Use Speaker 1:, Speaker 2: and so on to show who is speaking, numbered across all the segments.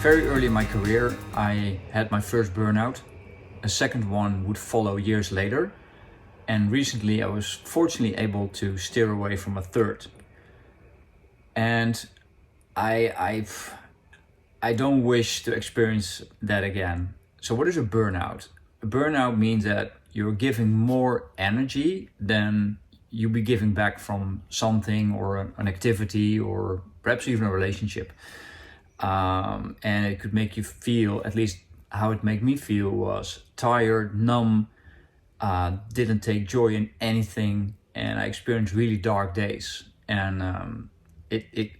Speaker 1: Very early in my career, I had my first burnout. A second one would follow years later. And recently, I was fortunately able to steer away from a third. And I don't wish to experience that again. So what is a burnout? A burnout means that you're giving more energy than you be giving back from something or an activity or perhaps even a relationship. And it could make you feel, at least how it made me feel, was tired, numb, didn't take joy in anything, and I experienced really dark days. And it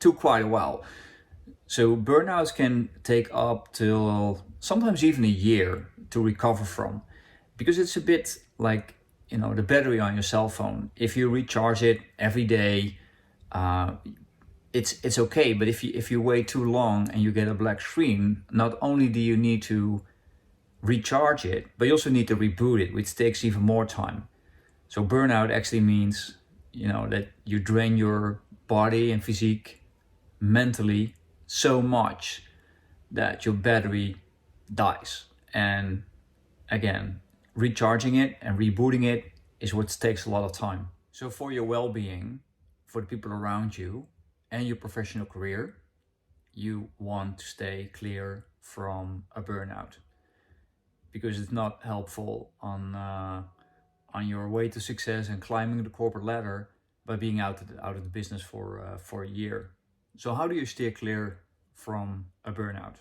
Speaker 1: took quite a while. So burnouts can take up till sometimes even a year to recover from, because it's a bit like, the battery on your cell phone. If you recharge it every day, it's okay. But if you wait too long and you get a black screen, not only do you need to recharge it, but you also need to reboot it, which takes even more time. So burnout actually means, that you drain your body and physique mentally so much that your battery dies. And again, recharging it and rebooting it is what takes a lot of time. So for your well-being, for the people around you and your professional career, you want to stay clear from a burnout, because it's not helpful on your way to success and climbing the corporate ladder by being out of the business for a year. So how do you steer clear from a burnout?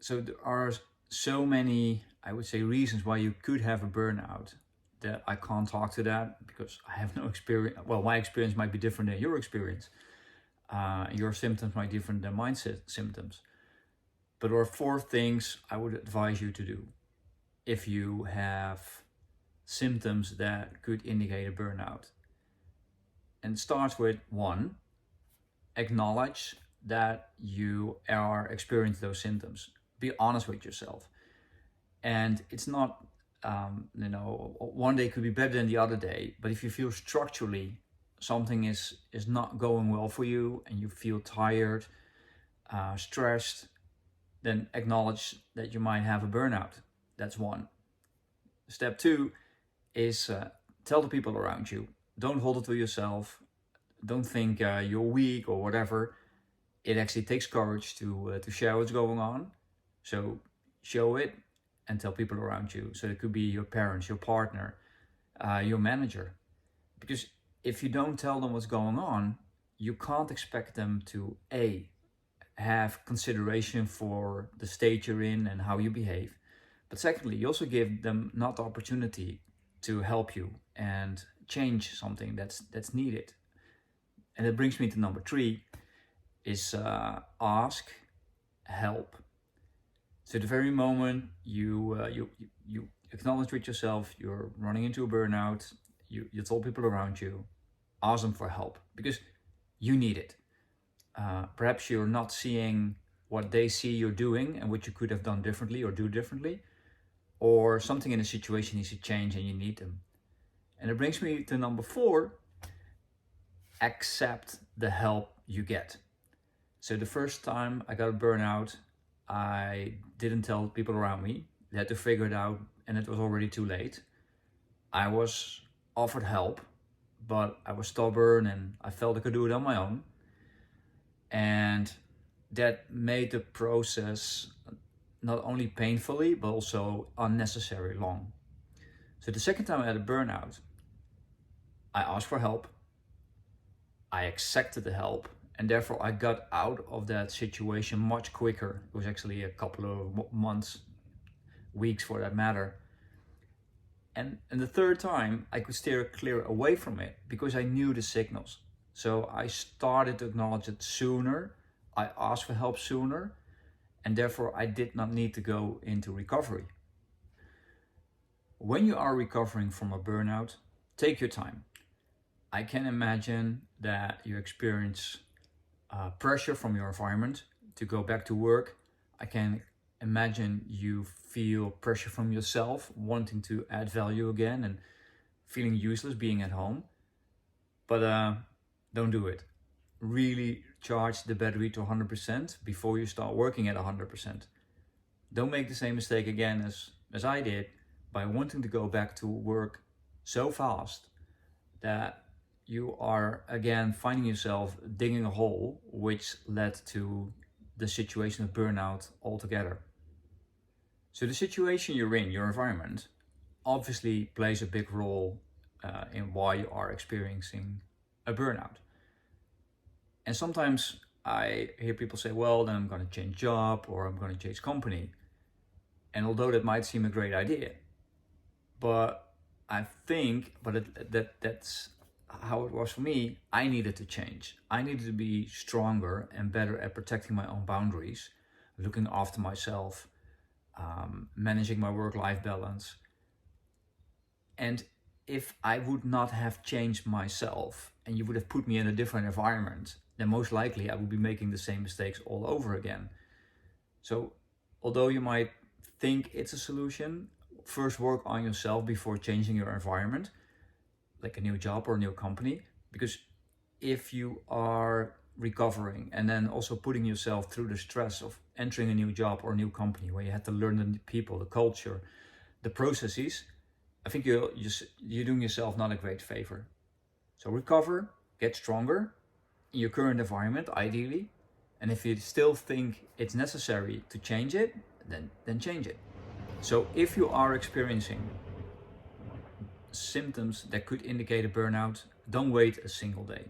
Speaker 1: So there are so many, I would say, reasons why you could have a burnout that I can't talk to that because I have no experience. Well, my experience might be different than your experience. Your symptoms might be different than my symptoms. But there are 4 things I would advise you to do if you have symptoms that could indicate a burnout. And it starts with 1, acknowledge that you are experiencing those symptoms. Be honest with yourself. And it's not, one day could be better than the other day, but if you feel structurally something is not going well for you and you feel tired, stressed, then acknowledge that you might have a burnout. That's 1. Step 2 is tell the people around you. Don't hold it to yourself. Don't think you're weak or whatever. It actually takes courage to share what's going on. So show it and tell people around you. So it could be your parents, your partner, your manager. Because if you don't tell them what's going on, you can't expect them to have consideration for the state you're in and how you behave. But secondly, you also give them not the opportunity to help you and change something that's needed. And that brings me to number 3, is ask help. So the very moment you acknowledge with yourself you're running into a burnout, you told people around you, ask them for help because you need it. Perhaps you're not seeing what they see you're doing and what you could have done differently or do differently, or something in the situation needs to change and you need them. And it brings me to number 4, accept the help you get. So the first time I got a burnout, I didn't tell people around me. They had to figure it out and it was already too late. I was offered help, but I was stubborn and I felt I could do it on my own. And that made the process not only painfully, but also unnecessarily long. So the second time I had a burnout, I asked for help, I accepted the help, and therefore I got out of that situation much quicker. It was actually a couple of months, weeks for that matter. And the third time I could steer clear away from it because I knew the signals. So I started to acknowledge it sooner, I asked for help sooner, and therefore I did not need to go into recovery. When you are recovering from a burnout, take your time. I can imagine that you experience pressure from your environment to go back to work. I can imagine you feel pressure from yourself, wanting to add value again and feeling useless being at home. But don't do it. Really charge the battery to 100% before you start working at 100%. Don't make the same mistake again as I did by wanting to go back to work so fast that you are again finding yourself digging a hole, which led to the situation of burnout altogether. So the situation you're in, your environment, obviously plays a big role in why you are experiencing a burnout. And sometimes I hear people say, well, then I'm going to change job or I'm going to change company. And although that might seem a great idea, but I think, that's how it was for me. I needed to change. I needed to be stronger and better at protecting my own boundaries, looking after myself, managing my work-life balance. And if I would not have changed myself and you would have put me in a different environment, then most likely I would be making the same mistakes all over again. So although you might think it's a solution, first work on yourself before changing your environment, like a new job or a new company. Because if you are recovering and then also putting yourself through the stress of entering a new job or a new company where you have to learn the people, the culture, the processes, I think you're doing yourself not a great favor. So recover, get stronger in your current environment, ideally. And if you still think it's necessary to change it, then change it. So if you are experiencing symptoms that could indicate a burnout, don't wait a single day.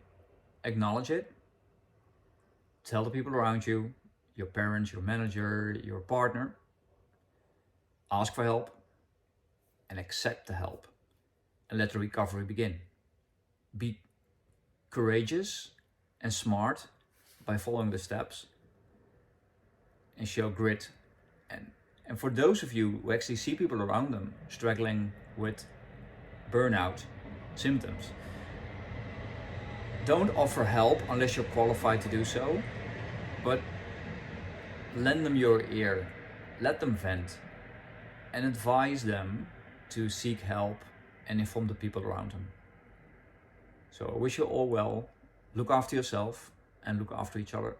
Speaker 1: Acknowledge it. Tell the people around you, your parents, your manager, your partner. Ask for help and accept the help and let the recovery begin. Be courageous and smart by following the steps and show grit. And for those of you who actually see people around them struggling with burnout symptoms, don't offer help unless you're qualified to do so, but lend them your ear, let them vent, and advise them to seek help and inform the people around them. So I wish you all well, look after yourself and look after each other.